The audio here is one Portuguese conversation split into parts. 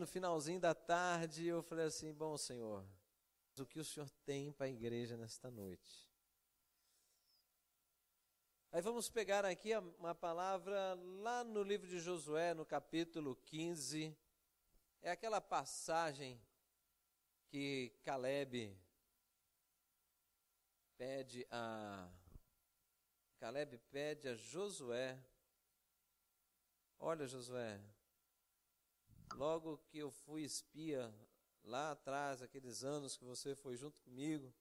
No finalzinho da tarde, eu falei assim, bom, Senhor, o que o Senhor tem para a igreja nesta noite? Aí vamos pegar aqui uma palavra lá no livro de Josué, no capítulo 15. É aquela passagem que Caleb pede a Josué. Olha, Josué, logo que eu fui espia lá atrás, aqueles anos que você foi junto comigo,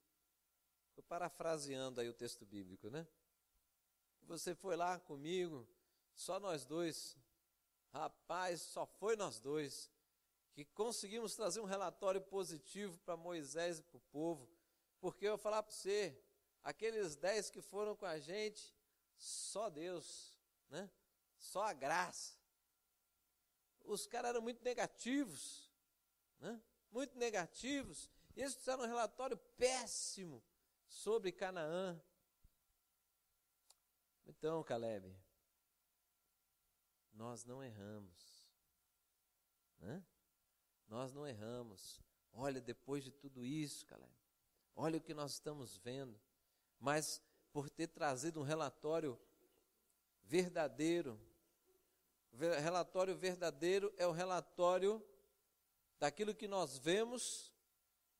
estou parafraseando aí o texto bíblico, né? Você foi lá comigo, só nós dois, rapaz, só foi nós dois, que conseguimos trazer um relatório positivo para Moisés e para o povo, porque eu vou falar para você, aqueles 10 que foram com a gente, só Deus, né? Só a graça. Os caras eram muito negativos, né? Muito negativos, e eles fizeram um relatório péssimo sobre Canaã. Então, Caleb, nós não erramos, né? Nós não erramos. Olha, depois de tudo isso, Caleb, olha o que nós estamos vendo, mas por ter trazido um relatório verdadeiro, relatório verdadeiro é o relatório daquilo que nós vemos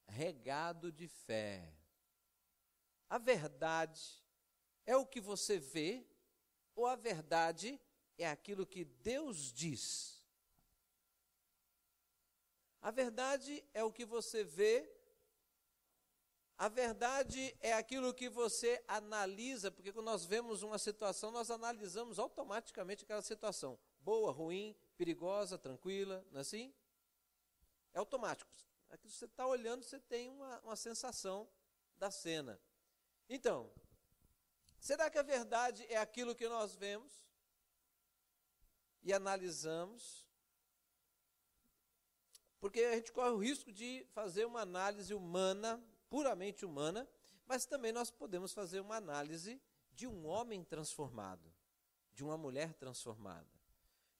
regado de fé. A verdade é o que você vê, ou a verdade é aquilo que Deus diz? A verdade é o que você vê, a verdade é aquilo que você analisa, porque quando nós vemos uma situação, nós analisamos automaticamente aquela situação, boa, ruim, perigosa, tranquila, não é assim? É automático. Aqui você está olhando, você tem uma sensação da cena. Então, será que a verdade é aquilo que nós vemos e analisamos? Porque a gente corre o risco de fazer uma análise humana, puramente humana, mas também nós podemos fazer uma análise de um homem transformado, de uma mulher transformada,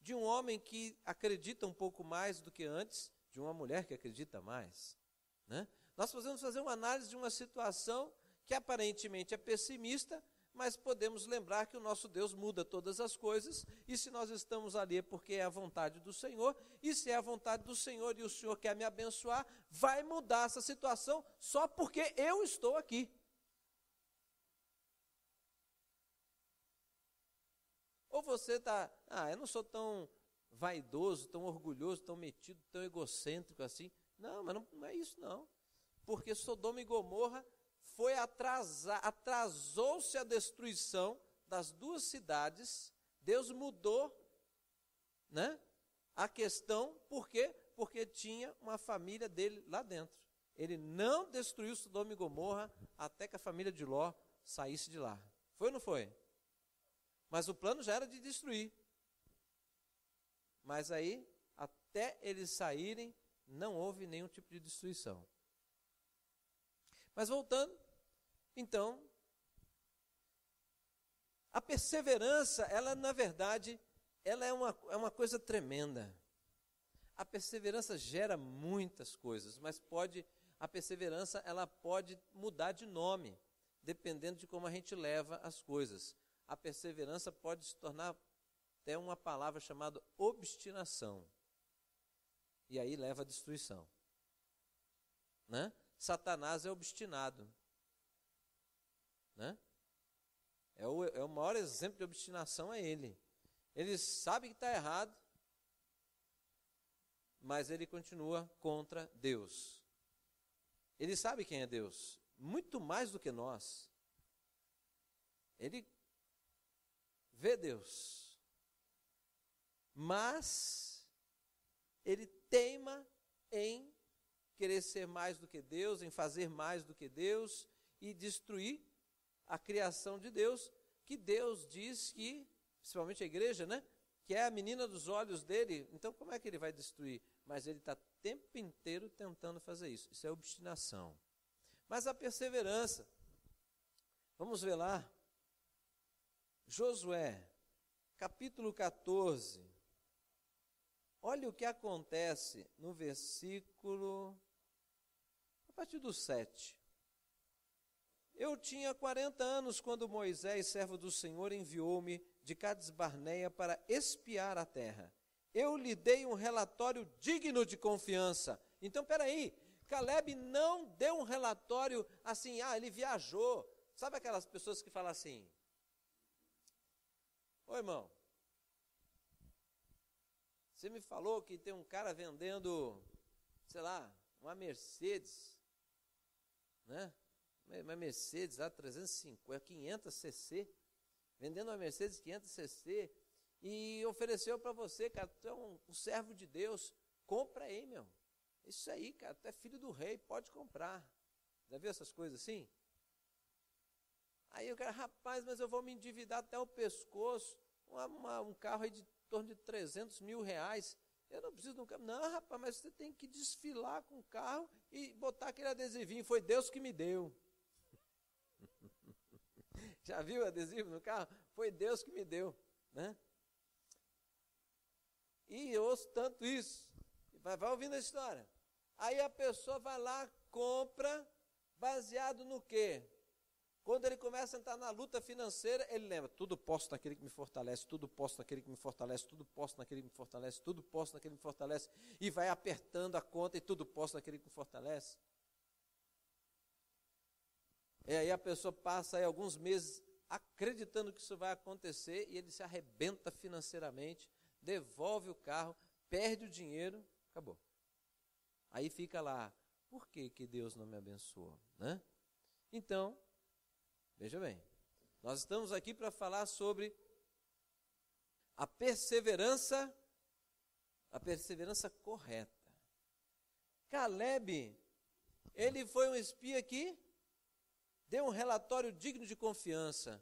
de um homem que acredita um pouco mais do que antes, de uma mulher que acredita mais, né? Nós podemos fazer uma análise de uma situação que aparentemente é pessimista, mas podemos lembrar que o nosso Deus muda todas as coisas, e se nós estamos ali é porque é a vontade do Senhor, e se é a vontade do Senhor e o Senhor quer me abençoar, vai mudar essa situação só porque eu estou aqui. Ou você está, eu não sou tão vaidoso, tão orgulhoso, tão metido, tão egocêntrico assim. Não, mas não é isso não. Porque Sodoma e Gomorra atrasou-se a destruição das duas cidades. Deus mudou, né, a questão, por quê? Porque tinha uma família dele lá dentro. Ele não destruiu Sodoma e Gomorra até que a família de Ló saísse de lá. Foi ou não foi? Mas o plano já era de destruir. Mas aí, até eles saírem, não houve nenhum tipo de destruição. Mas voltando, então, a perseverança, ela na verdade, ela é uma coisa tremenda. A perseverança gera muitas coisas, mas a perseverança ela pode mudar de nome, dependendo de como a gente leva as coisas. A perseverança pode se tornar até uma palavra chamada obstinação. E aí leva à destruição, né? Satanás é obstinado, né? É o maior exemplo de obstinação é ele. Ele sabe que está errado, mas ele continua contra Deus. Ele sabe quem é Deus, muito mais do que nós. Ele vê Deus, mas ele teima em querer ser mais do que Deus, em fazer mais do que Deus e destruir a criação de Deus, que Deus diz que, principalmente a igreja, né, que é a menina dos olhos dele. Então como é que ele vai destruir? Mas ele está o tempo inteiro tentando fazer isso. Isso é obstinação. Mas a perseverança, vamos ver lá, Josué, capítulo 14, olha o que acontece no versículo, a partir do 7. Eu tinha 40 anos quando Moisés, servo do Senhor, enviou-me de Cades-Barneia para espiar a terra. Eu lhe dei um relatório digno de confiança. Então, peraí, Caleb não deu um relatório assim, ele viajou. Sabe aquelas pessoas que falam assim, ô irmão, você me falou que tem um cara vendendo, sei lá, uma Mercedes, né? Uma Mercedes lá, 350, 500 cc, vendendo uma Mercedes 500 cc, e ofereceu para você, cara, tu é um servo de Deus, compra aí, meu. Isso aí, cara, tu é filho do rei, pode comprar. Já viu essas coisas assim? Aí o cara, rapaz, mas eu vou me endividar até o pescoço, um carro aí de torno de 300 mil reais, eu não preciso de um carro. Não, rapaz, mas você tem que desfilar com o carro e botar aquele adesivinho, foi Deus que me deu. Já viu o adesivo no carro? Foi Deus que me deu, né? E eu ouço tanto isso, vai ouvindo a história. Aí a pessoa vai lá, compra, baseado no quê? Quando ele começa a entrar na luta financeira, ele lembra, tudo posso naquele que me fortalece, tudo posso naquele que me fortalece, tudo posso naquele que me fortalece, tudo posso naquele que me fortalece, e vai apertando a conta e tudo posso naquele que me fortalece. E aí a pessoa passa aí alguns meses acreditando que isso vai acontecer e ele se arrebenta financeiramente, devolve o carro, perde o dinheiro, acabou. Aí fica lá, por que Deus não me abençoou, né? Então, veja bem, nós estamos aqui para falar sobre a perseverança correta. Caleb, ele foi um espia que deu um relatório digno de confiança.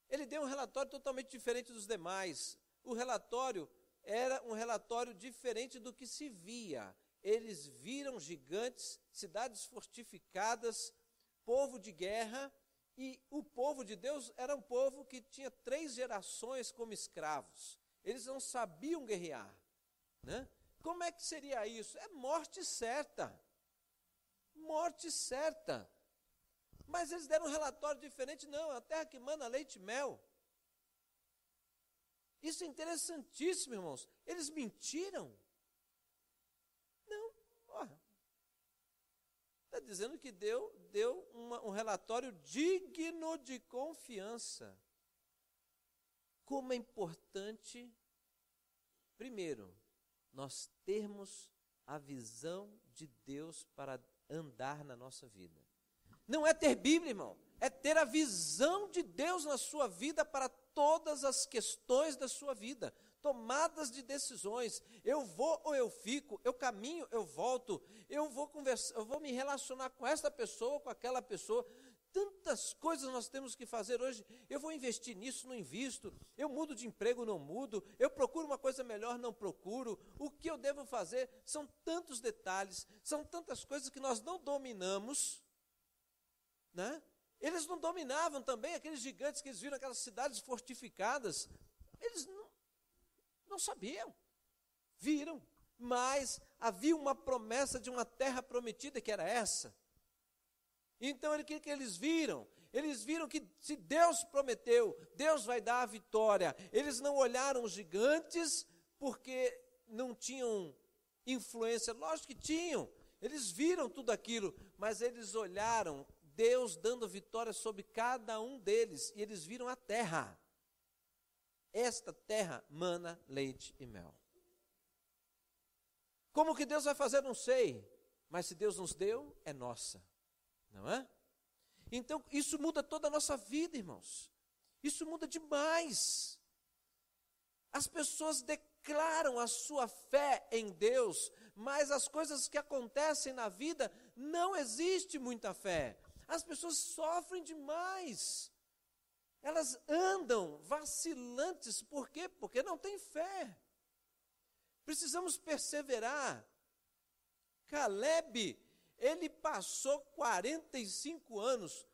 Ele deu um relatório totalmente diferente dos demais. O relatório era um relatório diferente do que se via. Eles viram gigantes, cidades fortificadas, povo de guerra, e o povo de Deus era um povo que tinha 3 gerações como escravos. Eles não sabiam guerrear, né? Como é que seria isso? É morte certa. Morte certa. Mas eles deram um relatório diferente. Não, é a terra que mana leite e mel. Isso é interessantíssimo, irmãos. Eles mentiram? Não. Está dizendo que deu um relatório digno de confiança. Como é importante, primeiro, nós termos a visão de Deus para andar na nossa vida. Não é ter Bíblia, irmão, é ter a visão de Deus na sua vida para todas as questões da sua vida, tomadas de decisões. Eu vou ou eu fico, eu caminho, eu volto, eu vou conversar, eu vou me relacionar com esta pessoa, com aquela pessoa. Tantas coisas nós temos que fazer hoje. Eu vou investir nisso, não invisto. Eu mudo de emprego, não mudo. Eu procuro uma coisa melhor, não procuro. O que eu devo fazer? São tantos detalhes, são tantas coisas que nós não dominamos, né? Eles não dominavam também aqueles gigantes que eles viram, aquelas cidades fortificadas. Eles não sabiam. Viram, mas havia uma promessa de uma terra prometida que era essa. Então, o que eles viram? Eles viram que se Deus prometeu, Deus vai dar a vitória. Eles não olharam os gigantes porque não tinham influência. Lógico que tinham. Eles viram tudo aquilo, mas eles olharam Deus dando vitória sobre cada um deles. E eles viram a terra. Esta terra mana leite e mel. Como que Deus vai fazer? Não sei. Mas se Deus nos deu, é nossa. Não é? Então, isso muda toda a nossa vida, irmãos. Isso muda demais. As pessoas declaram a sua fé em Deus, mas as coisas que acontecem na vida, não existe muita fé. As pessoas sofrem demais. Elas andam vacilantes. Por quê? Porque não têm fé. Precisamos perseverar. Caleb, ele passou 45 anos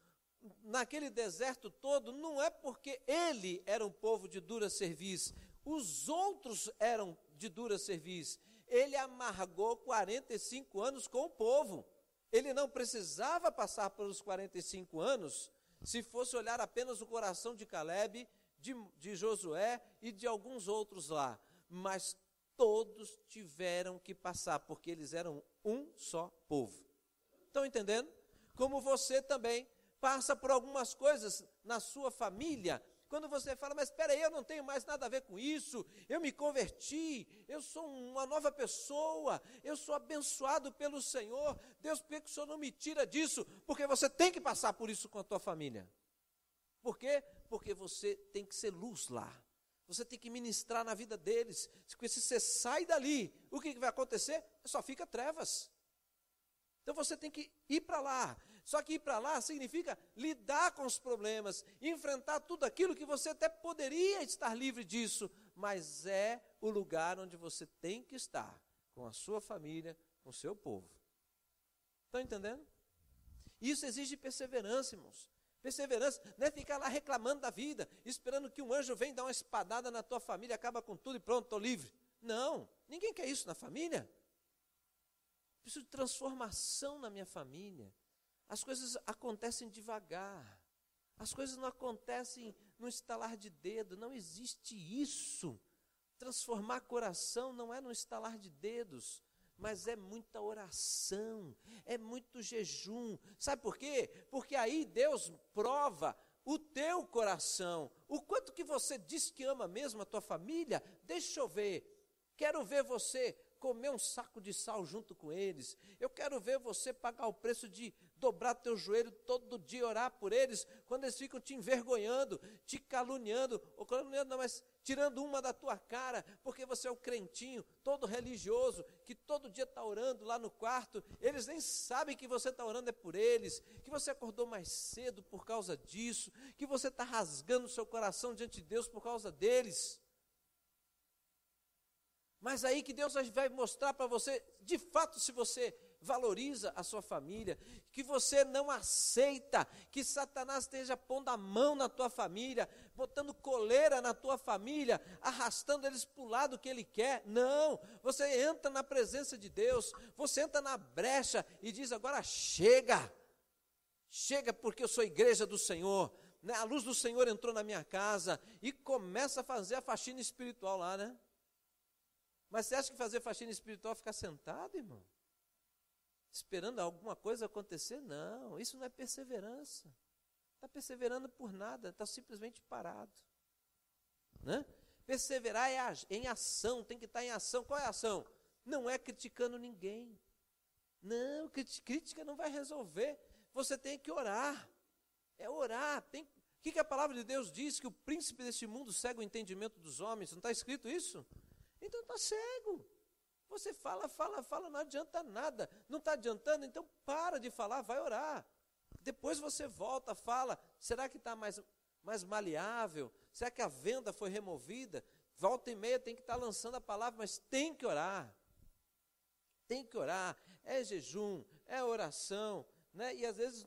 naquele deserto todo, não é porque ele era um povo de dura cerviz. Os outros eram de dura cerviz. Ele amargou 45 anos com o povo. Ele não precisava passar pelos 45 anos se fosse olhar apenas o coração de Caleb, de Josué e de alguns outros lá. Mas todos tiveram que passar, porque eles eram um só povo. Estão entendendo? Como você também passa por algumas coisas na sua família. Quando você fala, mas espera aí, eu não tenho mais nada a ver com isso, eu me converti, eu sou uma nova pessoa, eu sou abençoado pelo Senhor, Deus, por que o Senhor não me tira disso? Porque você tem que passar por isso com a tua família. Por quê? Porque você tem que ser luz lá, você tem que ministrar na vida deles, porque se você sai dali, o que vai acontecer? Só fica trevas. Então você tem que ir para lá. Só que ir para lá significa lidar com os problemas, enfrentar tudo aquilo que você até poderia estar livre disso, mas é o lugar onde você tem que estar, com a sua família, com o seu povo. Estão entendendo? Isso exige perseverança, irmãos. Perseverança não é ficar lá reclamando da vida, esperando que um anjo venha dar uma espadada na tua família, acaba com tudo e pronto, estou livre. Não, ninguém quer isso na família. Preciso de transformação na minha família. As coisas acontecem devagar. As coisas não acontecem no estalar de dedo. Não existe isso. Transformar coração não é no estalar de dedos, mas é muita oração, é muito jejum. Sabe por quê? Porque aí Deus prova o teu coração. O quanto que você diz que ama mesmo a tua família. Deixa eu ver. Quero ver você comer um saco de sal junto com eles. Eu quero ver você pagar o preço de dobrar teu joelho todo dia e orar por eles, quando eles ficam te envergonhando, te caluniando, ou caluniando não, mas tirando uma da tua cara, porque você é o crentinho, todo religioso, que todo dia está orando lá no quarto, eles nem sabem que você está orando é por eles, que você acordou mais cedo por causa disso, que você está rasgando o seu coração diante de Deus por causa deles. Mas aí que Deus vai mostrar para você, de fato, se você valoriza a sua família, que você não aceita que Satanás esteja pondo a mão na tua família, botando coleira na tua família, arrastando eles para o lado que ele quer. Não, você entra na presença de Deus, você entra na brecha e diz, agora chega, porque eu sou igreja do Senhor, né? A luz do Senhor entrou na minha casa, e começa a fazer a faxina espiritual lá, né? Mas você acha que fazer faxina espiritual é ficar sentado, irmão? Esperando alguma coisa acontecer? Não, isso não é perseverança. Está perseverando por nada, está simplesmente parado. Né? Perseverar é em ação, tem que estar em ação. Qual é a ação? Não é criticando ninguém. Não, crítica não vai resolver. Você tem que orar. É orar. O que a palavra de Deus diz? Que o príncipe deste mundo cega o entendimento dos homens. Não está escrito isso? Então está cego. Você fala, não adianta nada. Não está adiantando, então para de falar, vai orar. Depois você volta, fala, será que está mais maleável? Será que a venda foi removida? Volta e meia tem que estar lançando a palavra, mas tem que orar. Tem que orar. É jejum, é oração, né? E às vezes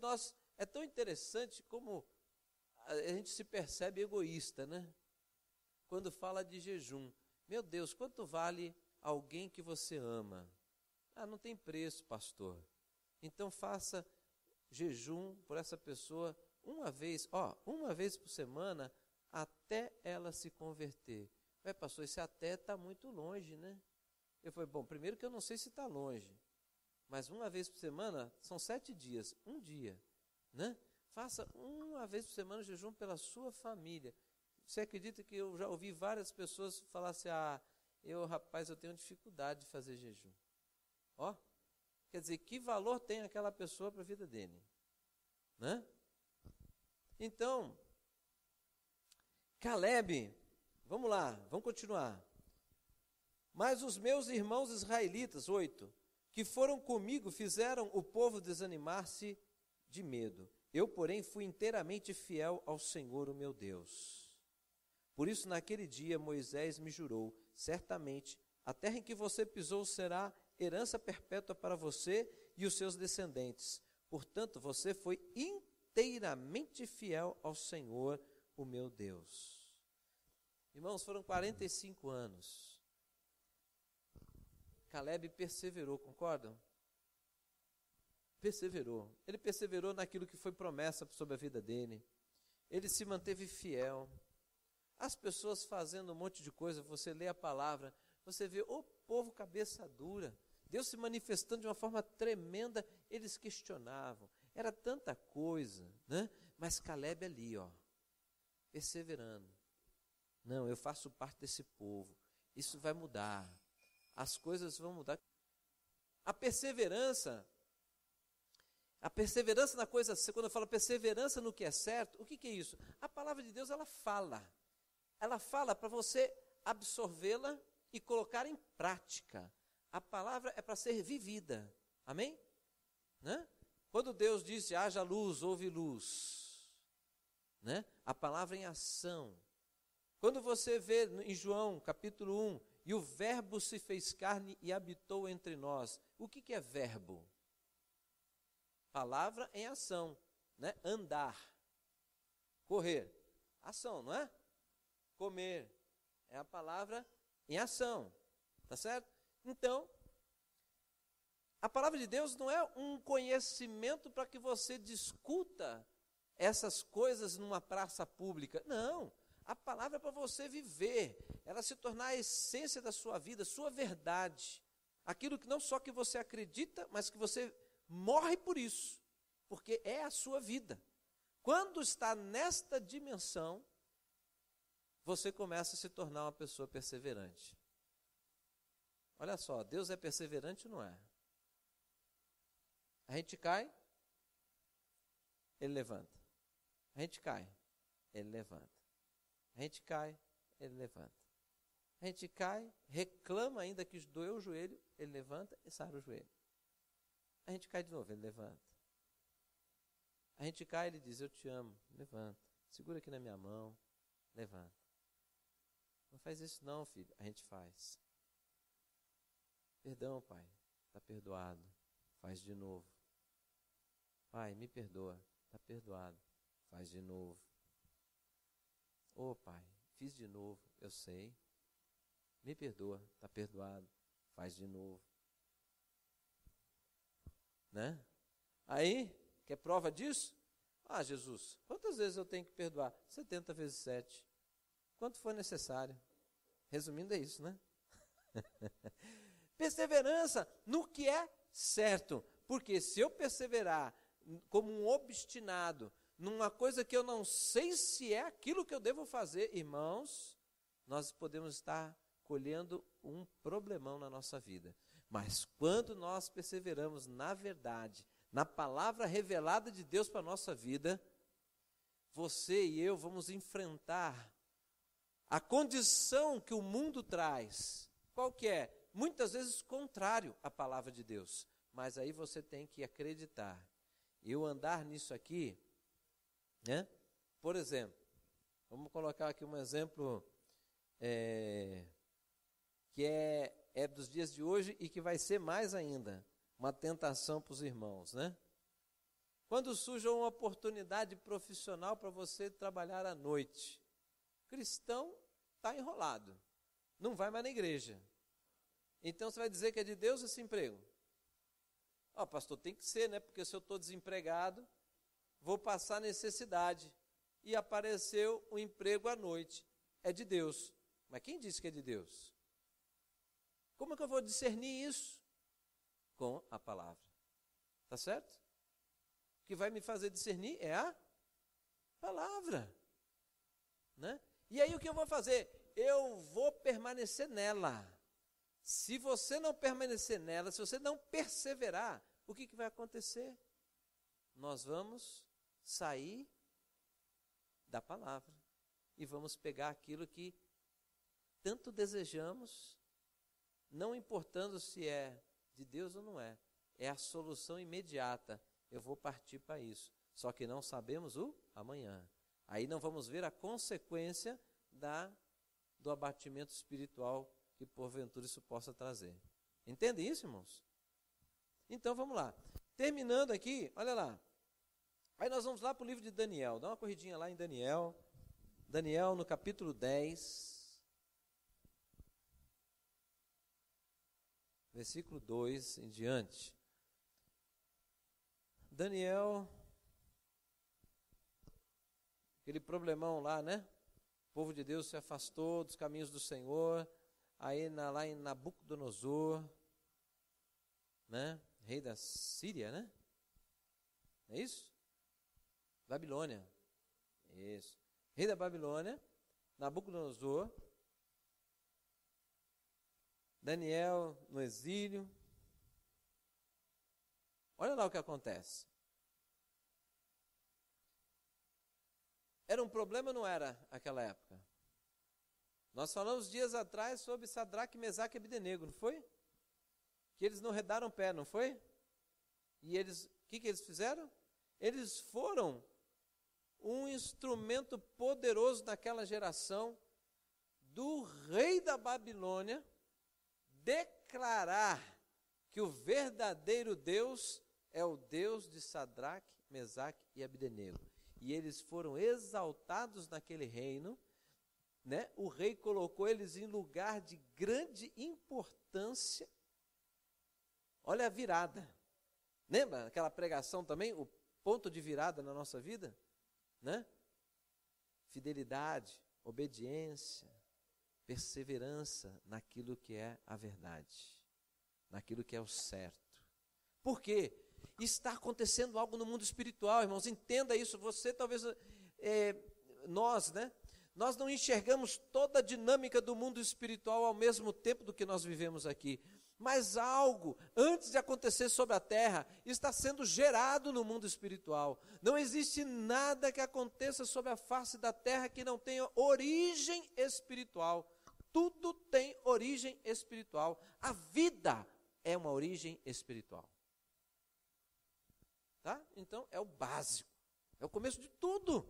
é tão interessante como a gente se percebe egoísta, né? Quando fala de jejum. Meu Deus, quanto vale alguém que você ama? Ah, não tem preço, pastor. Então faça jejum por essa pessoa uma vez por semana, até ela se converter. Pastor, esse até está muito longe, né? Eu falei, bom, primeiro que eu não sei se está longe, mas uma vez por semana são 7 dias, um dia, né? Faça uma vez por semana jejum pela sua família. Você acredita que eu já ouvi várias pessoas falar assim, eu tenho dificuldade de fazer jejum. Quer dizer, que valor tem aquela pessoa para a vida dele? Né? Então, Caleb, vamos lá, vamos continuar. Mas os meus irmãos israelitas, 8, que foram comigo, fizeram o povo desanimar-se de medo. Eu, porém, fui inteiramente fiel ao Senhor, o meu Deus. Por isso, naquele dia, Moisés me jurou, certamente, a terra em que você pisou será herança perpétua para você e os seus descendentes. Portanto, você foi inteiramente fiel ao Senhor, o meu Deus. Irmãos, foram 45 anos. Caleb perseverou, concordam? Perseverou. Ele perseverou naquilo que foi promessa sobre a vida dele. Ele se manteve fiel. As pessoas fazendo um monte de coisa, você lê a palavra, você vê o povo cabeça dura. Deus se manifestando de uma forma tremenda, eles questionavam. Era tanta coisa, né? Mas Caleb ali, perseverando. Não, eu faço parte desse povo. Isso vai mudar. As coisas vão mudar. A perseverança na coisa, quando eu falo perseverança no que é certo, o que é isso? A palavra de Deus, ela fala. Ela fala para você absorvê-la e colocar em prática. A palavra é para ser vivida. Amém? Né? Quando Deus disse, haja luz, houve luz. Né? A palavra em ação. Quando você vê em João, capítulo 1, e o verbo se fez carne e habitou entre nós. O que é verbo? Palavra em ação, né? Andar, correr, ação, não é? Comer, é a palavra em ação, tá certo? Então, a palavra de Deus não é um conhecimento para que você discuta essas coisas numa praça pública, não. A palavra é para você viver, ela se tornar a essência da sua vida, sua verdade. Aquilo que não só que você acredita, mas que você morre por isso, porque é a sua vida. Quando está nesta dimensão, você começa a se tornar uma pessoa perseverante. Olha só, Deus é perseverante ou não é? A gente cai, Ele levanta. A gente cai, Ele levanta. A gente cai, Ele levanta. A gente cai, reclama ainda que doeu o joelho, Ele levanta e sara o joelho. A gente cai de novo, Ele levanta. A gente cai, Ele diz, eu te amo, levanta. Segura aqui na minha mão, levanta. Não faz isso não, filho. A gente faz. Perdão, pai, está perdoado. Faz de novo. Pai, me perdoa, está perdoado. Faz de novo. Ô pai, fiz de novo, eu sei. Me perdoa, está perdoado. Faz de novo. Né? Aí, quer prova disso? Ah, Jesus, quantas vezes eu tenho que perdoar? 70 vezes 7. Quanto for necessário. Resumindo, é isso, né? Perseverança no que é certo. Porque se eu perseverar como um obstinado, numa coisa que eu não sei se é aquilo que eu devo fazer, irmãos, nós podemos estar colhendo um problemão na nossa vida. Mas quando nós perseveramos na verdade, na palavra revelada de Deus para a nossa vida, você e eu vamos enfrentar a condição que o mundo traz. Qual que é? Muitas vezes contrário à palavra de Deus. Mas aí você tem que acreditar. Eu andar nisso aqui, né? Por exemplo, vamos colocar aqui um exemplo que é dos dias de hoje e que vai ser mais ainda uma tentação para os irmãos, né? Quando surge uma oportunidade profissional para você trabalhar à noite, o cristão está enrolado, não vai mais na igreja. Então você vai dizer que é de Deus esse emprego? Pastor, tem que ser, né? Porque se eu estou desempregado, vou passar necessidade. E apareceu um emprego à noite. É de Deus. Mas quem disse que é de Deus? Como é que eu vou discernir isso? Com a palavra. Tá certo? O que vai me fazer discernir é a palavra. Né? E aí o que eu vou fazer? Eu vou permanecer nela. Se você não permanecer nela, se você não perseverar, o que vai acontecer? Nós vamos sair da palavra e vamos pegar aquilo que tanto desejamos, não importando se é de Deus ou não é. É a solução imediata. Eu vou partir para isso. Só que não sabemos o amanhã. Aí não vamos ver a consequência do abatimento espiritual que porventura isso possa trazer. Entende isso, irmãos? Então vamos lá. Terminando aqui, olha lá. Aí nós vamos lá para o livro de Daniel. Dá uma corridinha lá em Daniel. Daniel no capítulo 10. versículo 2 em diante. Daniel, aquele problemão lá, né? O povo de Deus se afastou dos caminhos do Senhor, aí lá em Nabucodonosor, né? Rei da Síria, né? É isso? Babilônia. Isso. Rei da Babilônia, Nabucodonosor, Daniel no exílio. Olha lá o que acontece. Era um problema ou não era aquela época? Nós falamos dias atrás sobre Sadraque, Mesaque e Abdenego, não foi? Que eles não redaram pé, não foi? E eles, o que eles fizeram? Eles foram um instrumento poderoso naquela geração do rei da Babilônia declarar que o verdadeiro Deus é o Deus de Sadraque, Mesaque e Abdenego. E eles foram exaltados naquele reino, né? O rei colocou eles em lugar de grande importância. Olha a virada. Lembra aquela pregação também? O ponto de virada na nossa vida? Né? Fidelidade, obediência, perseverança naquilo que é a verdade, naquilo que é o certo. Por quê? Está acontecendo algo no mundo espiritual, irmãos, entenda isso. Você talvez, nós, né? Nós não enxergamos toda a dinâmica do mundo espiritual ao mesmo tempo do que nós vivemos aqui. Mas algo, antes de acontecer sobre a terra, está sendo gerado no mundo espiritual. Não existe nada que aconteça sobre a face da terra que não tenha origem espiritual. Tudo tem origem espiritual. A vida é uma origem espiritual. Tá? Então, é o básico. É o começo de tudo.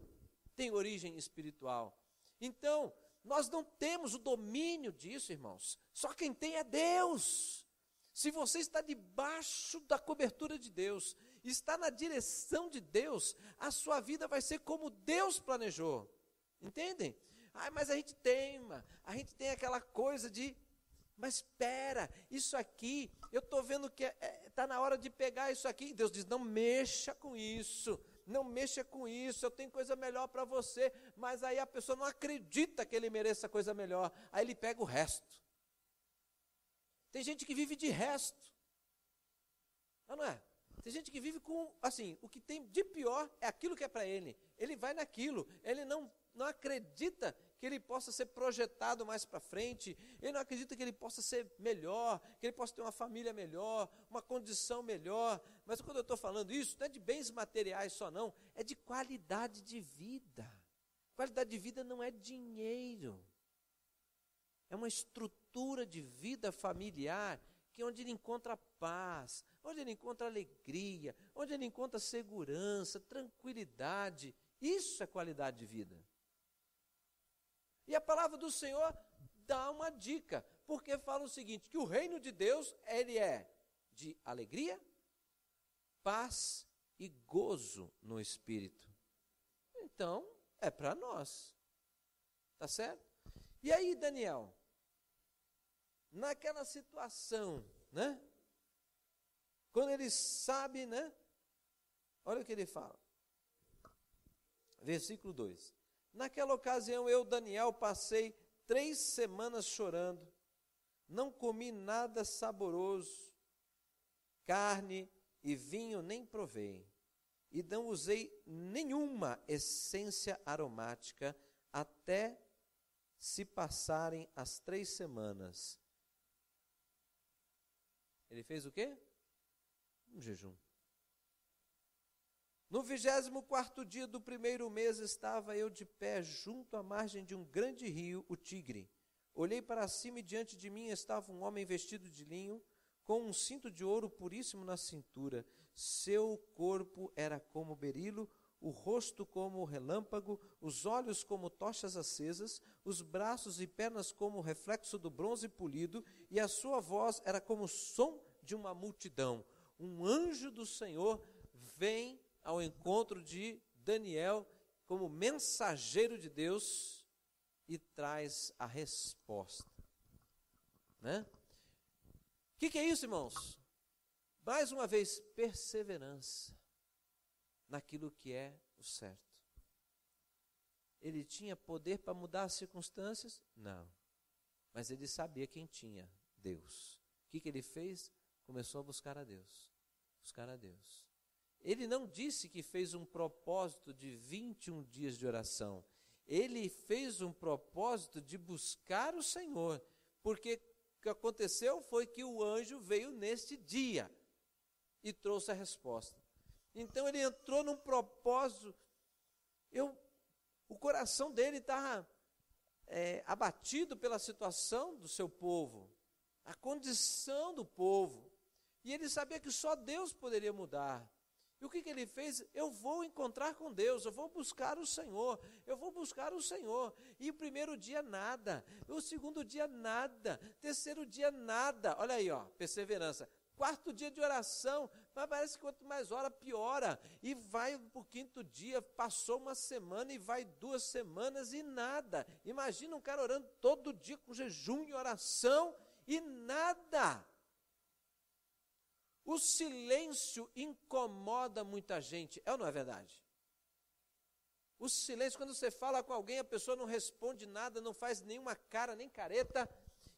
Tem origem espiritual. Então, nós não temos o domínio disso, irmãos. Só quem tem é Deus. Se você está debaixo da cobertura de Deus, está na direção de Deus, a sua vida vai ser como Deus planejou. Entendem? Mas a gente teima, a gente tem aquela coisa de, mas espera, isso aqui, eu estou vendo que está na hora de pegar isso aqui. Deus diz, não mexa com isso. Não mexa com isso, eu tenho coisa melhor para você. Mas aí a pessoa não acredita que ele mereça coisa melhor. Aí ele pega o resto. Tem gente que vive de resto. Não é? Tem gente que vive com, assim, o que tem de pior é aquilo que é para ele. Ele vai naquilo, ele não acredita que ele possa ser projetado mais para frente, ele não acredita que ele possa ser melhor, que ele possa ter uma família melhor, uma condição melhor. Mas quando eu estou falando isso, não é de bens materiais só não, é de qualidade de vida. Qualidade de vida não é dinheiro, é uma estrutura de vida familiar, que é onde ele encontra paz, onde ele encontra alegria, onde ele encontra segurança, tranquilidade. Isso é qualidade de vida. E a palavra do Senhor dá uma dica, porque fala o seguinte, que o reino de Deus, ele é de alegria, paz e gozo no Espírito. Então, é para nós. Tá certo? E aí, Daniel, naquela situação, né? Quando ele sabe, né? Olha o que ele fala. Versículo 2. Naquela ocasião, eu, Daniel, passei 3 semanas chorando, não comi nada saboroso, carne e vinho nem provei, e não usei nenhuma essência aromática, até se passarem as 3 semanas. Ele fez o quê? Um jejum. No 24º dia do primeiro mês, estava eu de pé junto à margem de um grande rio, o Tigre. Olhei para cima e diante de mim estava um homem vestido de linho, com um cinto de ouro puríssimo na cintura. Seu corpo era como berilo, o rosto como relâmpago, os olhos como tochas acesas, os braços e pernas como o reflexo do bronze polido, e a sua voz era como o som de uma multidão. Um anjo do Senhor vem ao encontro de Daniel como mensageiro de Deus e traz a resposta, né? O que é isso, irmãos? Mais uma vez, perseverança naquilo que é o certo. Ele tinha poder para mudar as circunstâncias? Não. Mas ele sabia quem tinha, Deus. O que ele fez? Começou a buscar a Deus. Buscar a Deus. Ele não disse que fez um propósito de 21 dias de oração. Ele fez um propósito de buscar o Senhor. Porque o que aconteceu foi que o anjo veio neste dia e trouxe a resposta. Então ele entrou num propósito. O coração dele estava abatido pela situação do seu povo, a condição do povo. E ele sabia que só Deus poderia mudar. E o que ele fez? Eu vou encontrar com Deus, eu vou buscar o Senhor, eu vou buscar o Senhor. E o primeiro dia nada, o segundo dia nada, terceiro dia nada. Olha aí, perseverança. Quarto dia de oração, mas parece que quanto mais ora, piora. E vai para o quinto dia, passou uma semana e vai 2 semanas e nada. Imagina um cara orando todo dia com jejum e oração e nada. O silêncio incomoda muita gente, é ou não é verdade? O silêncio, quando você fala com alguém, a pessoa não responde nada, não faz nenhuma cara, nem careta.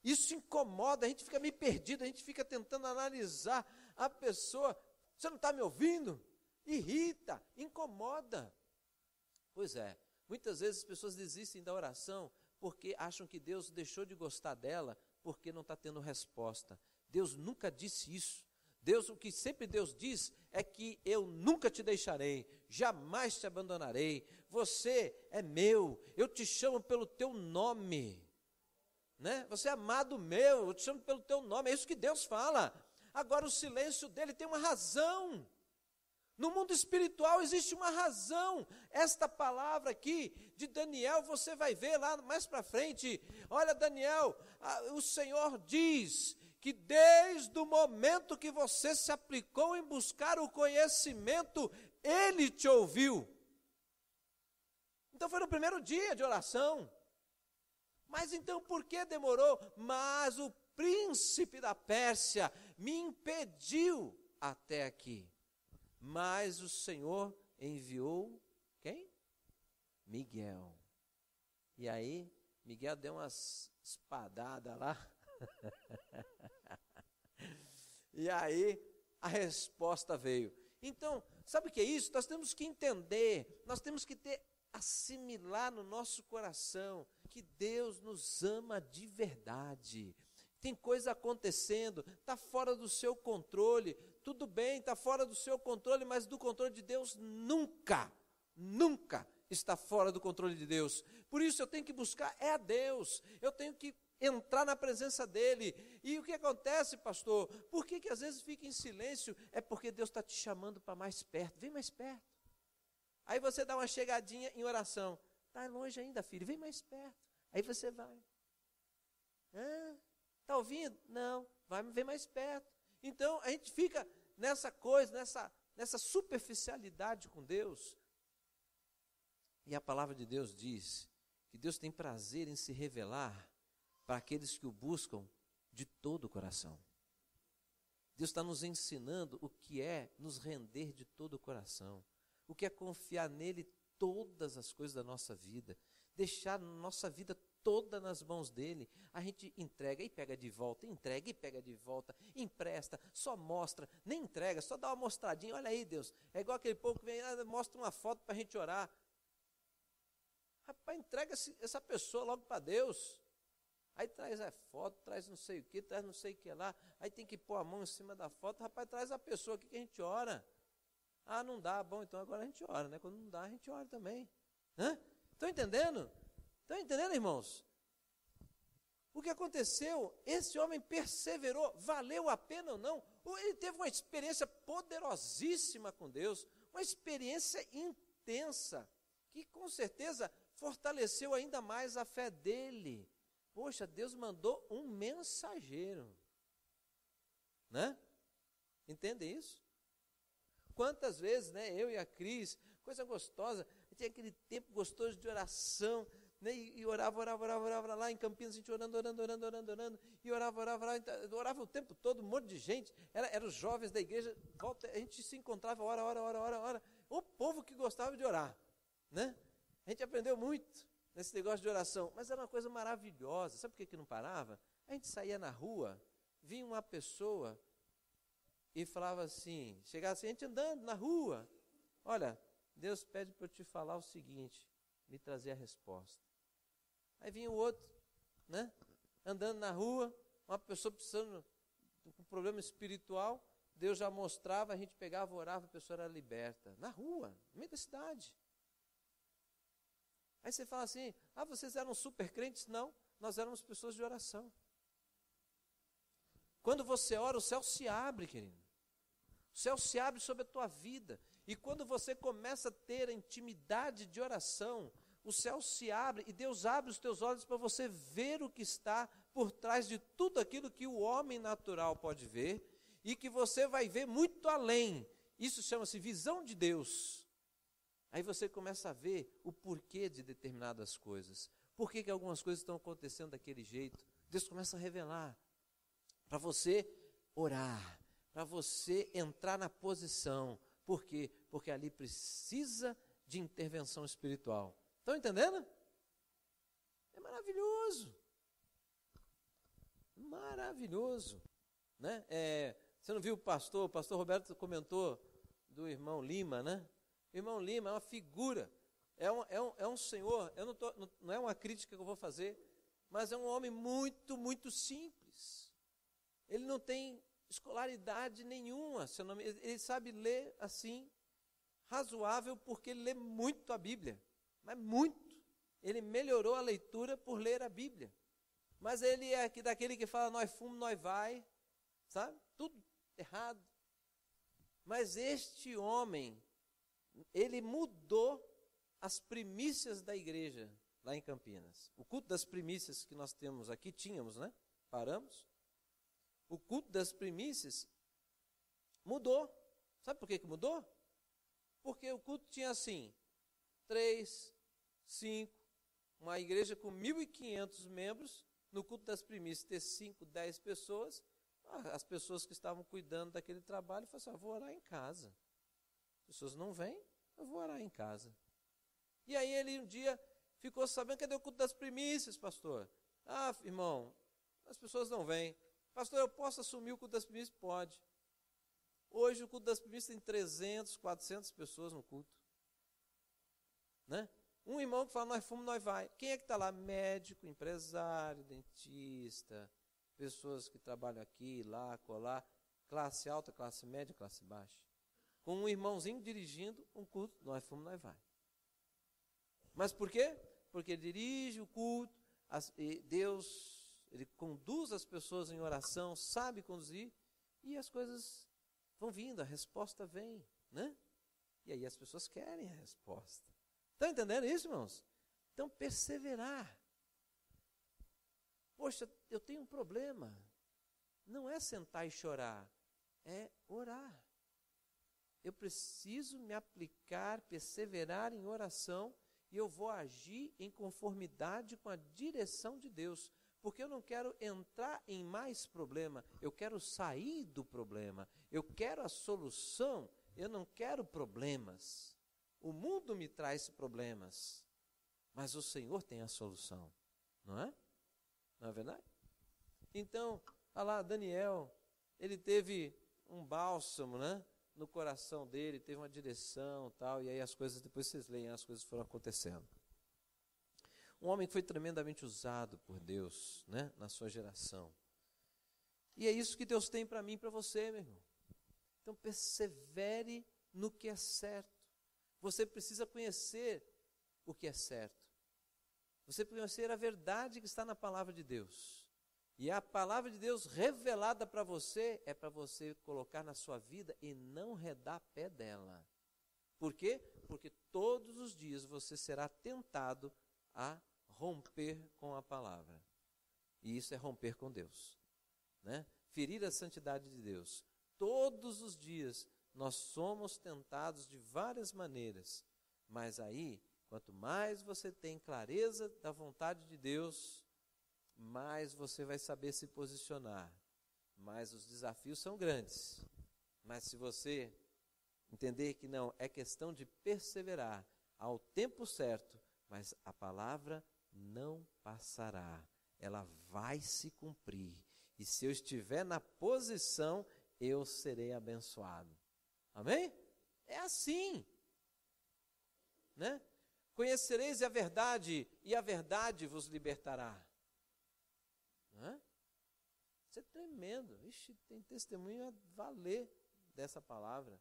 Isso incomoda, a gente fica meio perdido, a gente fica tentando analisar a pessoa. Você não está me ouvindo? Irrita, incomoda. Pois é, muitas vezes as pessoas desistem da oração porque acham que Deus deixou de gostar dela porque não está tendo resposta. Deus nunca disse isso. O que sempre Deus diz é que eu nunca te deixarei, jamais te abandonarei. Você é meu, eu te chamo pelo teu nome. Né? Você é amado meu, eu te chamo pelo teu nome, é isso que Deus fala. Agora o silêncio dele tem uma razão. No mundo espiritual existe uma razão. Esta palavra aqui de Daniel, você vai ver lá mais para frente. Olha, Daniel, o Senhor diz que desde o momento que você se aplicou em buscar o conhecimento, Ele te ouviu. Então foi no primeiro dia de oração. Mas então por que demorou? Mas o príncipe da Pérsia me impediu até aqui. Mas o Senhor enviou quem? Miguel. E aí, Miguel deu umas espadadas lá. E aí, a resposta veio. Então, sabe o que é isso? Nós temos que entender, nós temos que assimilar no nosso coração que Deus nos ama de verdade. Tem coisa acontecendo, está fora do seu controle, tudo bem, está fora do seu controle, mas do controle de Deus nunca está fora do controle de Deus. Por isso eu tenho que buscar a Deus, eu tenho que entrar na presença dEle. E o que acontece, pastor? Por que às vezes fica em silêncio? É porque Deus está te chamando para mais perto, vem mais perto. Aí você dá uma chegadinha em oração, está longe ainda, filho, vem mais perto. Aí você vai. Está ouvindo? Não, vem mais perto. Então a gente fica nessa coisa, nessa superficialidade com Deus. E a palavra de Deus diz que Deus tem prazer em se revelar para aqueles que o buscam de todo o coração. Deus está nos ensinando o que é nos render de todo o coração, o que é confiar nele todas as coisas da nossa vida, deixar nossa vida toda nas mãos dele. A gente entrega e pega de volta, entrega e pega de volta, empresta, só mostra, nem entrega, só dá uma mostradinha. Olha aí, Deus, é igual aquele povo que vem, mostra uma foto para a gente orar. Rapaz, entrega essa pessoa logo para Deus. Aí traz a foto, traz não sei o que, traz não sei o que lá, aí tem que pôr a mão em cima da foto. Rapaz, traz a pessoa aqui que a gente ora. Ah, não dá, bom, então agora a gente ora, né? Quando não dá, a gente ora também. Estão entendendo? Estão entendendo, irmãos? O que aconteceu? Esse homem perseverou, valeu a pena ou não? Ele teve uma experiência poderosíssima com Deus, uma experiência intensa, que com certeza fortaleceu ainda mais a fé dele. Poxa, Deus mandou um mensageiro, né? Entende isso? Quantas vezes, né, eu e a Cris, coisa gostosa, tinha aquele tempo gostoso de oração, né? E orava lá em Campinas, a gente orando, e orava o tempo todo, um monte de gente, eram os jovens da igreja, a gente se encontrava, ora, o povo que gostava de orar, né? A gente aprendeu muito nesse negócio de oração, mas era uma coisa maravilhosa. Sabe por que não parava? A gente saía na rua, vinha uma pessoa e falava assim, chegava assim, a gente andando na rua, olha, Deus pede para eu te falar o seguinte, me trazer a resposta. Aí vinha o outro, né? Andando na rua, uma pessoa precisando de um problema espiritual, Deus já mostrava, a gente pegava, orava, a pessoa era liberta. Na rua, no meio da cidade. Aí você fala assim, vocês eram super crentes? Não, nós éramos pessoas de oração. Quando você ora, o céu se abre, querido. O céu se abre sobre a tua vida. E quando você começa a ter a intimidade de oração, o céu se abre e Deus abre os teus olhos para você ver o que está por trás de tudo aquilo que o homem natural pode ver e que você vai ver muito além. Isso chama-se visão de Deus. Aí você começa a ver o porquê de determinadas coisas. Por que algumas coisas estão acontecendo daquele jeito? Deus começa a revelar para você orar, para você entrar na posição. Por quê? Porque ali precisa de intervenção espiritual. Estão entendendo? É maravilhoso. Maravilhoso. Né? Você não viu o pastor Roberto comentou do irmão Lima, né? O irmão Lima é uma figura, é um senhor, não é uma crítica que eu vou fazer, mas é um homem muito, muito simples. Ele não tem escolaridade nenhuma, ele sabe ler assim, razoável, porque ele lê muito a Bíblia, mas muito. Ele melhorou a leitura por ler a Bíblia. Mas ele é daquele que fala, nós fomos, nós vai, sabe? Tudo errado. Mas este homem, ele mudou as primícias da igreja lá em Campinas. O culto das primícias que nós temos aqui, tínhamos, né? Paramos. O culto das primícias mudou. Sabe por que mudou? Porque o culto tinha assim, 3, 5, uma igreja com 1.500 membros, no culto das primícias ter 5, 10 pessoas, as pessoas que estavam cuidando daquele trabalho falaram assim, vou orar em casa. As pessoas não vêm, eu vou orar em casa. E aí ele um dia ficou sabendo, cadê o culto das primícias, pastor? Irmão, as pessoas não vêm. Pastor, eu posso assumir o culto das primícias? Pode. Hoje o culto das primícias tem 300, 400 pessoas no culto. Né? Um irmão que fala, nós fomos, nós vai. Quem é que está lá? Médico, empresário, dentista, pessoas que trabalham aqui, lá, colar, classe alta, classe média, classe baixa. Com um irmãozinho dirigindo um culto, nós fomos, nós vai. Mas por quê? Porque ele dirige o culto, Deus, ele conduz as pessoas em oração, sabe conduzir, e as coisas vão vindo, a resposta vem, né? E aí as pessoas querem a resposta. Estão entendendo isso, irmãos? Então, perseverar. Poxa, eu tenho um problema. Não é sentar e chorar, é orar. Eu preciso me aplicar, perseverar em oração, e eu vou agir em conformidade com a direção de Deus. Porque eu não quero entrar em mais problema, eu quero sair do problema. Eu quero a solução, eu não quero problemas. O mundo me traz problemas, mas o Senhor tem a solução, não é? Não é verdade? Então, olha lá, Daniel, ele teve um bálsamo, né, no coração dele, teve uma direção, tal, e aí as coisas, depois vocês leem, as coisas foram acontecendo. Um homem que foi tremendamente usado por Deus, né, na sua geração. E é isso que Deus tem para mim e para você, meu irmão. Então, persevere no que é certo. Você precisa conhecer o que é certo. Você precisa conhecer a verdade que está na palavra de Deus. E a palavra de Deus revelada para você é para você colocar na sua vida e não redar pé dela. Por quê? Porque todos os dias você será tentado a romper com a palavra. E isso é romper com Deus, né? Ferir a santidade de Deus. Todos os dias nós somos tentados de várias maneiras, mas aí Quanto mais você tem clareza da vontade de Deus, mais você vai saber se posicionar. Mas os desafios são grandes. Mas se você entender que não, é questão de perseverar ao tempo certo, mas a palavra não passará. Ela vai se cumprir. E se eu estiver na posição, eu serei abençoado. Amém? É assim. Né? Conhecereis a verdade, e a verdade vos libertará. Né? Isso é tremendo. Ixi, tem testemunho a valer dessa palavra.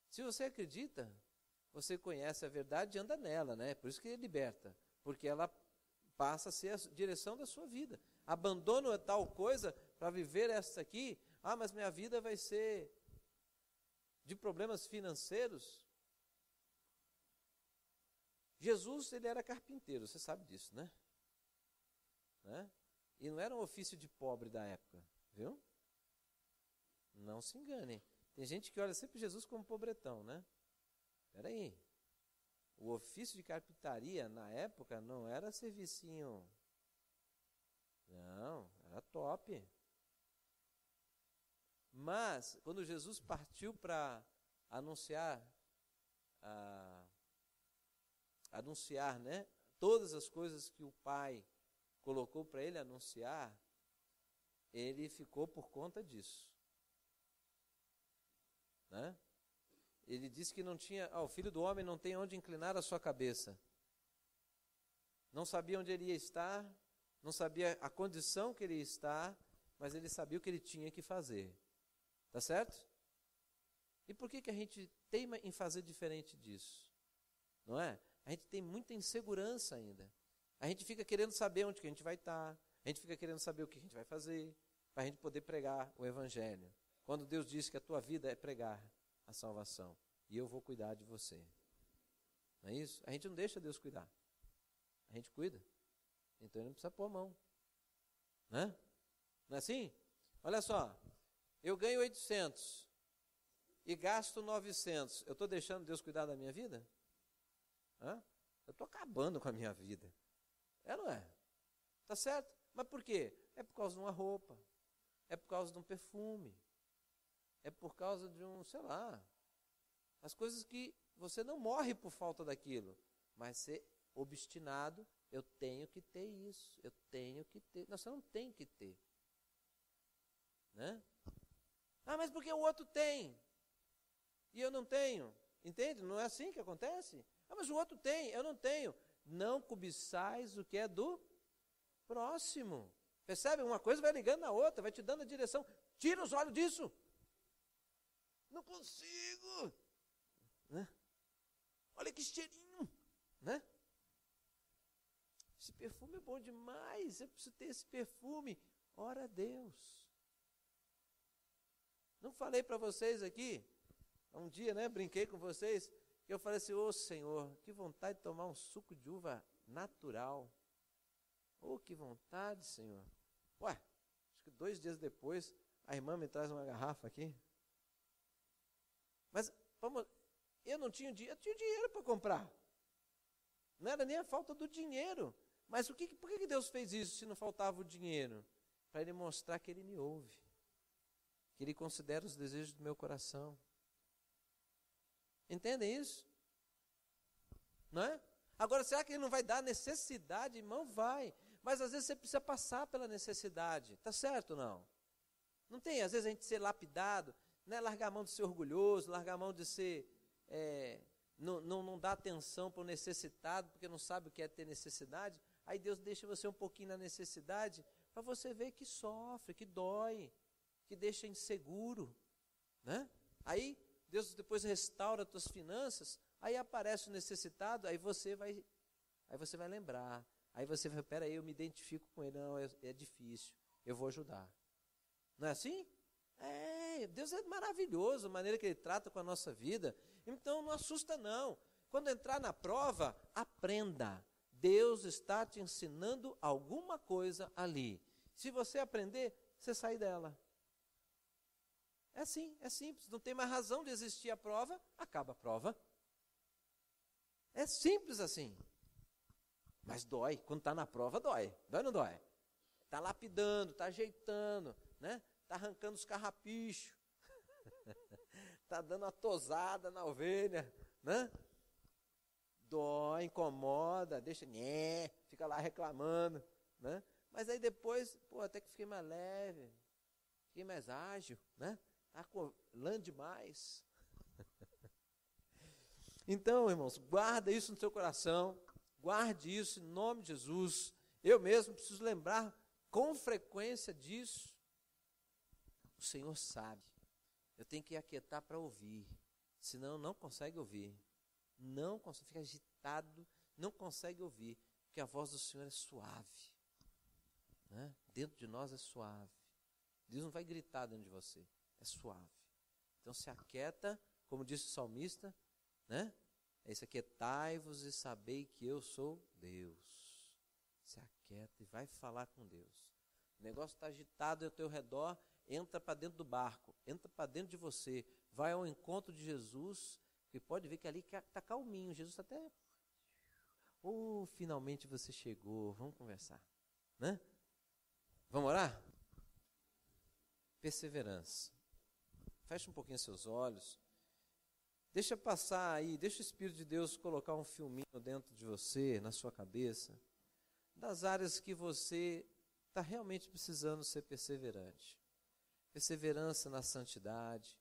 Se você acredita, você conhece a verdade e anda nela, né? Por isso que ele liberta, porque ela passa a ser a direção da sua vida. Abandono tal coisa para viver essa aqui. Ah, mas minha vida vai ser de problemas financeiros. Jesus, ele era carpinteiro, você sabe disso, né? E não era um ofício de pobre da época, viu? Não se engane. Tem gente que olha sempre Jesus como pobretão, né? Espera aí. O ofício de carpintaria, na época, não era servicinho. Não, era top. Mas, quando Jesus partiu para anunciar, né, todas as coisas que o Pai colocou para ele anunciar, ele ficou por conta disso. Né? Ele disse que não tinha, o filho do homem não tem onde inclinar a sua cabeça. Não sabia onde ele ia estar, não sabia a condição que ele ia estar, mas ele sabia o que ele tinha que fazer. Tá certo? E por que a gente teima em fazer diferente disso? Não é? A gente tem muita insegurança ainda. A gente fica querendo saber onde que a gente vai estar, a gente fica querendo saber o que a gente vai fazer, para a gente poder pregar o Evangelho. Quando Deus diz que a tua vida é pregar a salvação, e eu vou cuidar de você. Não é isso? A gente não deixa Deus cuidar. A gente cuida. Então ele não precisa pôr a mão. Né? Não é assim? Olha só, eu ganho 800 e gasto 900. Eu estou deixando Deus cuidar da minha vida? Eu estou acabando com a minha vida. É, não é? Tá certo? Mas por quê? É por causa de uma roupa. É por causa de um perfume. É por causa de um, sei lá, as coisas que você não morre por falta daquilo, mas ser obstinado, eu tenho que ter isso, eu tenho que ter. Não, você não tem que ter. Né? Ah, mas porque o outro tem e eu não tenho. Entende? Não é assim que acontece? Ah, mas o outro tem, eu não tenho. Não cobiçais o que é do próximo. Percebe? Uma coisa vai ligando na outra, vai te dando a direção. Tira os olhos disso. Não consigo. Né? Olha que cheirinho. Né? Esse perfume é bom demais. Eu preciso ter esse perfume. Ora a Deus. Não falei para vocês aqui, um dia, né, brinquei com vocês, que eu falei assim, ô Senhor, que vontade de tomar um suco de uva natural. Que vontade, Senhor. Ué, acho que 2 dias depois, a irmã me traz uma garrafa aqui. Mas, eu não tinha dinheiro, eu tinha dinheiro para comprar. Não era nem a falta do dinheiro. Mas por que Deus fez isso se não faltava o dinheiro? Para Ele mostrar que Ele me ouve. Que Ele considera os desejos do meu coração. Entendem isso? Não é? Agora, será que Ele não vai dar necessidade? Irmão, vai. Mas às vezes você precisa passar pela necessidade. Está certo ou não? Não tem, às vezes a gente ser lapidado, né? Largar a mão de ser orgulhoso, largar a mão de ser... não dá atenção para o necessitado, porque não sabe o que é ter necessidade. Aí Deus deixa você um pouquinho na necessidade, para você ver que sofre, que dói, que deixa inseguro. Né? Aí Deus depois restaura as tuas finanças, aí aparece o necessitado, aí você vai lembrar. Aí você vai, peraí, eu me identifico com ele, não, é difícil, eu vou ajudar. Não é assim? Deus é maravilhoso, a maneira que Ele trata com a nossa vida. Então não assusta não. Quando entrar na prova, aprenda. Deus está te ensinando alguma coisa ali. Se você aprender, você sai dela. É assim, é simples. Não tem mais razão de existir a prova, acaba a prova. É simples assim. Mas dói, quando está na prova dói. Dói ou não dói? Está lapidando, está ajeitando, né? Está arrancando os carrapichos, está dando uma tosada na ovelha, né? Dói, incomoda, deixa, fica lá reclamando, né? Mas aí depois, até que fiquei mais leve, fiquei mais ágil, né? Está colando demais. Então, irmãos, guarda isso no seu coração, guarde isso em nome de Jesus. Eu mesmo preciso lembrar com frequência disso. O Senhor sabe, eu tenho que aquietar para ouvir, senão não consegue ouvir, não consegue, fica agitado, não consegue ouvir, porque a voz do Senhor é suave, né? Dentro de nós é suave, Deus não vai gritar dentro de você, é suave. Então se aquieta, como disse o salmista, né? É isso, aquietai-vos e sabei que eu sou Deus. Se aquieta e vai falar com Deus. O negócio está agitado ao teu redor, entra para dentro do barco, entra para dentro de você, vai ao encontro de Jesus, e pode ver que ali está calminho, Jesus está até, finalmente você chegou, vamos conversar, né? Vamos orar? Perseverança. Feche um pouquinho seus olhos, deixa passar aí, deixa o Espírito de Deus colocar um filminho dentro de você, na sua cabeça, das áreas que você está realmente precisando ser perseverante. Perseverança na santidade,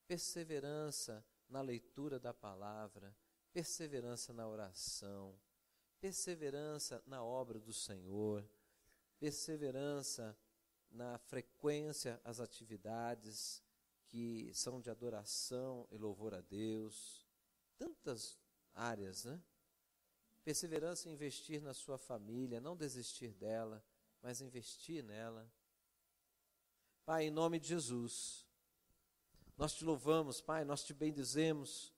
perseverança na leitura da palavra, perseverança na oração, perseverança na obra do Senhor, perseverança na frequência às atividades que são de adoração e louvor a Deus. Tantas áreas, né? Perseverança em investir na sua família, não desistir dela, mas investir nela. Pai, em nome de Jesus, nós te louvamos, Pai, nós te bendizemos.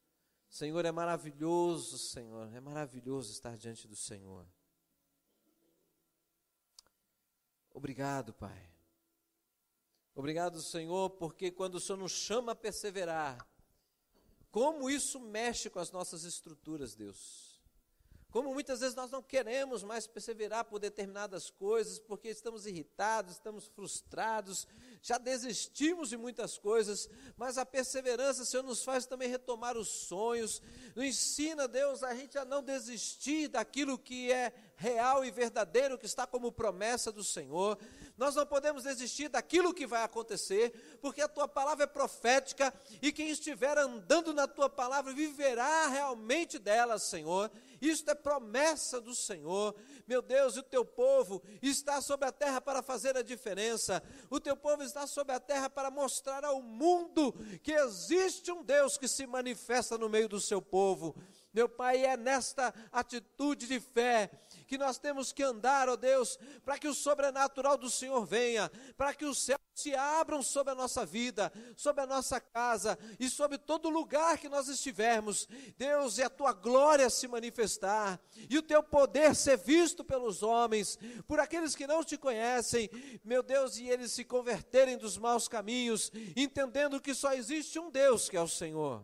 Senhor, é maravilhoso, Senhor, é maravilhoso estar diante do Senhor. Obrigado, Pai. Obrigado, Senhor, porque quando o Senhor nos chama a perseverar, como isso mexe com as nossas estruturas, Deus. Como muitas vezes nós não queremos mais perseverar por determinadas coisas, porque estamos irritados, estamos frustrados, já desistimos de muitas coisas, mas a perseverança, Senhor, nos faz também retomar os sonhos, nos ensina, Deus, a gente a não desistir daquilo que é real e verdadeiro, que está como promessa do Senhor. Nós não podemos desistir daquilo que vai acontecer, porque a Tua palavra é profética, e quem estiver andando na Tua palavra viverá realmente dela, Senhor. Isto é promessa do Senhor. Meu Deus, e o Teu povo está sobre a terra para fazer a diferença. O Teu povo está sobre a terra para mostrar ao mundo que existe um Deus que se manifesta no meio do seu povo. Meu Pai, é nesta atitude de fé que nós temos que andar, ó Deus, para que o sobrenatural do Senhor venha, para que os céus se abram sobre a nossa vida, sobre a nossa casa e sobre todo lugar que nós estivermos. Deus, e a Tua glória se manifestar, e o Teu poder ser visto pelos homens, por aqueles que não Te conhecem, meu Deus, e eles se converterem dos maus caminhos, entendendo que só existe um Deus, que é o Senhor.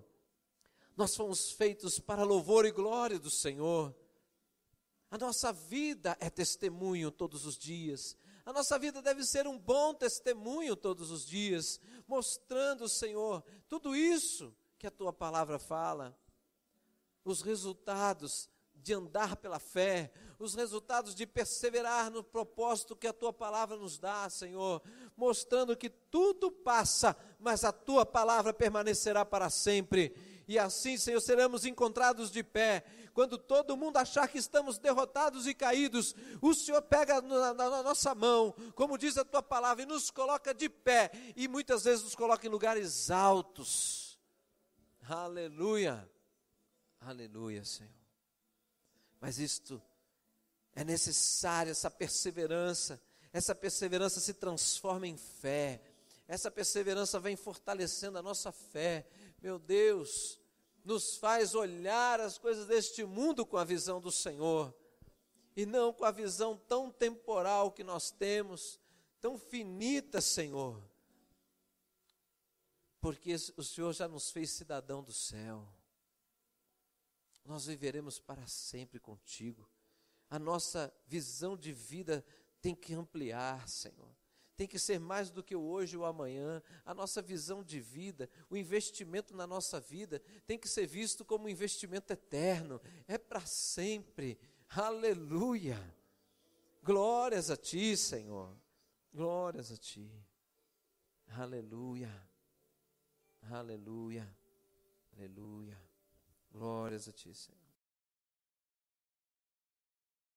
Nós fomos feitos para louvor e glória do Senhor. A nossa vida é testemunho todos os dias. A nossa vida deve ser um bom testemunho todos os dias, mostrando, Senhor, tudo isso que a Tua palavra fala. Os resultados de andar pela fé, os resultados de perseverar no propósito que a Tua palavra nos dá, Senhor, mostrando que tudo passa, mas a Tua palavra permanecerá para sempre. E assim, Senhor, seremos encontrados de pé. Quando todo mundo achar que estamos derrotados e caídos, o Senhor pega na nossa mão, como diz a Tua palavra, e nos coloca de pé, e muitas vezes nos coloca em lugares altos. Aleluia, aleluia, Senhor. Mas isto é necessário, essa perseverança se transforma em fé, essa perseverança vem fortalecendo a nossa fé. Meu Deus, nos faz olhar as coisas deste mundo com a visão do Senhor, e não com a visão tão temporal que nós temos, tão finita, Senhor, porque o Senhor já nos fez cidadão do céu. nós viveremos para sempre contigo. A nossa visão de vida tem que ampliar, Senhor. Tem que ser mais do que o hoje ou o amanhã. A nossa visão de vida, o investimento na nossa vida, tem que ser visto como um investimento eterno. É para sempre. Aleluia. Glórias a Ti, Senhor. Glórias a Ti. Aleluia. Aleluia. Aleluia. Glórias a Ti, Senhor.